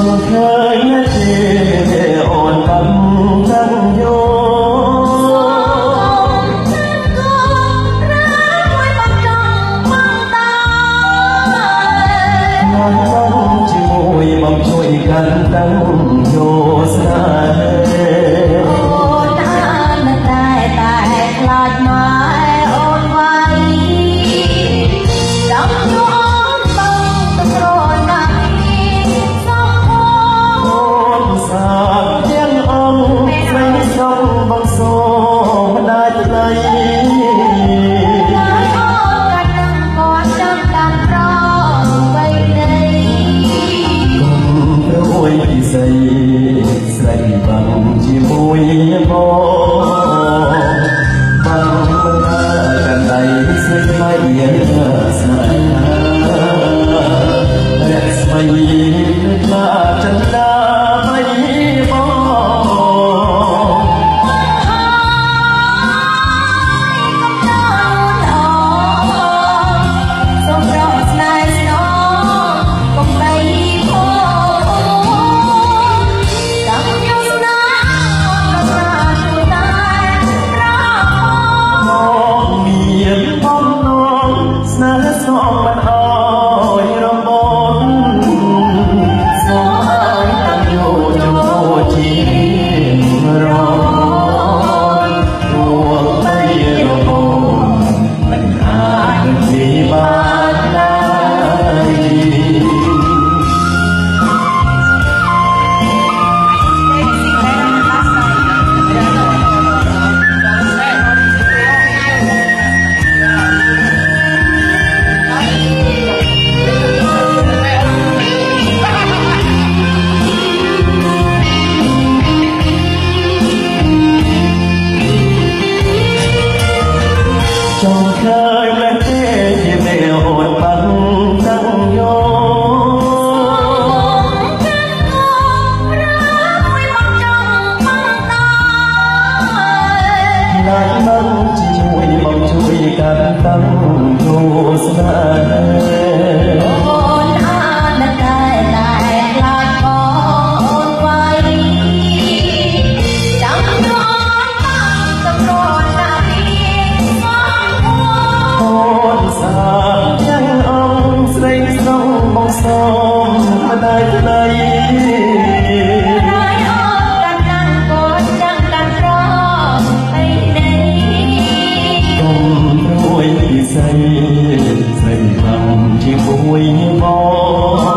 ងឃើញណាទេអូនកំតាំងយោជាមួយមកជួយកាន់តាំងយោស្នេហ៍អូនអានតែខ្លាចម៉ែអូនវាយចាំអូនបងទៅក្រណាស់សំអូនសាបទាំងអង្គស្រីសុំបងសូមម្ដាយថ្លៃស្រីបងជាមួយបងបងមិនដើរកាន់ដៃស្រីថ្លៃស្នេហារស្មីខ្លាចន្ទាបីបងសូមមិនអើយរំបងសូមអើយតាំងយោចូលជារងរួងបីរបងមិនអាចនិបានឡើយចង់ឃើញម្លេះទេជាមេអូនបានតាំងយោឡាយមកជួយមកជួយកាន់តាំងយោស្នេហ៍អូនអានតែខ្លាចបងអូនវាយចាំអូនបងទៅក្រណាស់អូនសាទាំងអង្គស្រីសុំបងសូមម្ដាយថ្លៃស្រីស្រីបងជាមួយបង